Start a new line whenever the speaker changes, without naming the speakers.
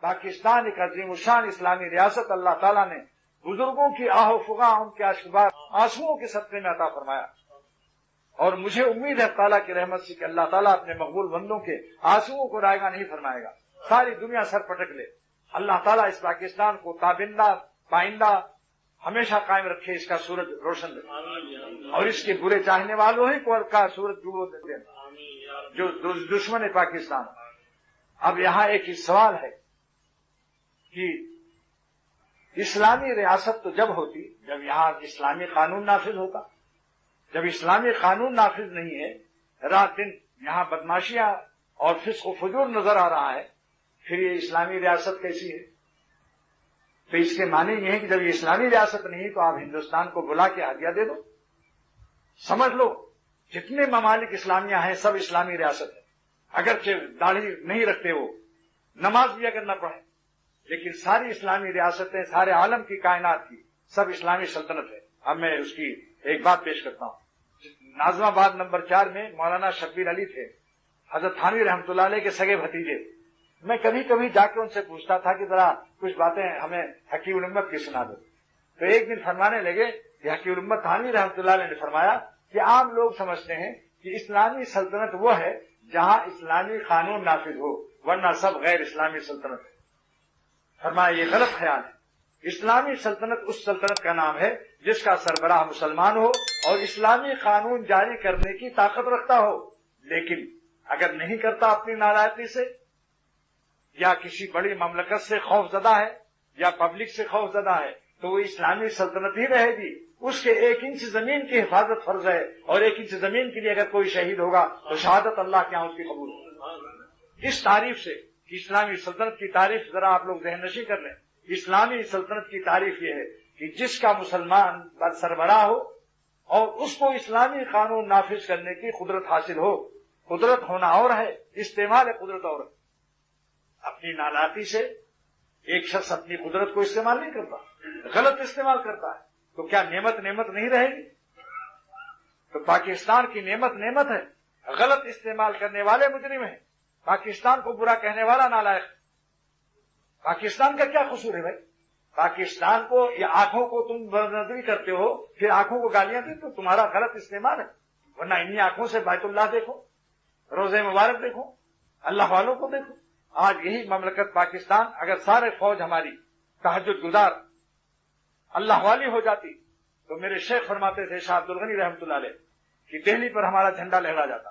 پاکستان ایک عظیم الشان اسلامی ریاست اللہ تعالیٰ نے بزرگوں کی آہ و فغاں، ان کے اشکبار آنسوؤں کے صدقے میں عطا فرمایا، اور مجھے امید ہے تعالیٰ کی رحمت سے کہ اللہ تعالیٰ اپنے مقبول بندوں کے آنسوؤں کو رائگاں نہیں فرمائے گا، ساری دنیا سر پٹک لے، اللہ تعالیٰ اس پاکستان کو تابندہ پائندہ ہمیشہ قائم رکھے، اس کا سورج روشن رکھے، اور اس کے برے چاہنے والوں ہی کو کا سورج ڈوبو دے جو دشمن پاکستان۔ اب یہاں ایک ہی سوال ہے کہ اسلامی ریاست تو جب ہوتی جب یہاں اسلامی قانون نافذ ہوتا، جب اسلامی قانون نافذ نہیں ہے، رات دن یہاں بدماشیاں اور فسق و فجور نظر آ رہا ہے، پھر یہ اسلامی ریاست کیسی ہے؟ تو اس کے معنی یہ ہے کہ جب یہ اسلامی ریاست نہیں تو آپ ہندوستان کو بلا کے ہدیہ دے دو، سمجھ لو جتنے ممالک اسلامیہ ہیں سب اسلامی ریاست ہے، اگرچہ داڑھی نہیں رکھتے وہ، نماز بھی اگر نہ پڑھیں، لیکن ساری اسلامی ریاستیں سارے عالم کی کائنات کی سب اسلامی سلطنت ہے۔ اب میں اس کی ایک بات پیش کرتا ہوں۔ ناظم آباد نمبر 4 میں مولانا شبیر علی تھے، حضرت تھانوی رحمۃ اللہ علیہ کے سگے بھتیجے۔ میں کبھی کبھی جا کے ان سے پوچھتا تھا کہ ذرا کچھ باتیں ہمیں حکیم الامت کی سنا دو، تو ایک دن فرمانے لگے کہ حکیم الامت تھانوی رحمۃ اللہ علیہ نے فرمایا کہ عام لوگ سمجھتے ہیں کہ اسلامی سلطنت وہ ہے جہاں اسلامی قانون نافذ ہو، ورنہ سب غیر اسلامی سلطنت ہے۔ فرمایا یہ غلط خیال ہے، اسلامی سلطنت اس سلطنت کا نام ہے جس کا سربراہ مسلمان ہو اور اسلامی قانون جاری کرنے کی طاقت رکھتا ہو، لیکن اگر نہیں کرتا اپنی نالائقی سے یا کسی بڑی مملکت سے خوف زدہ ہے یا پبلک سے خوف زدہ ہے تو وہ اسلامی سلطنت ہی رہے گی۔ اس کے 1 انچ زمین کی حفاظت فرض ہے، اور 1 انچ زمین کے لیے اگر کوئی شہید ہوگا تو شہادت اللہ کے یہاں اس کی قبول ہوگی۔ اس تعریف سے کہ اسلامی سلطنت کی تعریف ذرا آپ لوگ ذہن نشی کر لیں، اسلامی سلطنت کی تعریف یہ ہے کہ جس کا مسلمان پر سربراہ ہو اور اس کو اسلامی قانون نافذ کرنے کی قدرت حاصل ہو۔ قدرت ہونا اور ہے، استعمال قدرت اور ہے۔ اپنی نالائقی سے ایک شخص اپنی قدرت کو استعمال نہیں کرتا، غلط استعمال کرتا ہے، تو کیا نعمت نہیں رہے گی؟ تو پاکستان کی نعمت ہے، غلط استعمال کرنے والے مجرم ہیں، پاکستان کو برا کہنے والا نالائق۔ پاکستان کا کیا قصور ہے بھائی؟ پاکستان کو یا آنکھوں کو تم بدنظری کرتے ہو، پھر آنکھوں کو گالیاں دی تو تمہارا غلط استعمال ہے، ورنہ انہی آنکھوں سے بیت اللہ دیکھو، روزے مبارک دیکھو، اللہ والوں کو دیکھو۔ آج یہی مملکت پاکستان اگر سارے فوج ہماری تہجد گزار اللہ والی ہو جاتی تو میرے شیخ فرماتے تھے شاہ عبد الغنی رحمۃ اللہ علیہ کہ دہلی پر ہمارا جھنڈا لہرا جاتا۔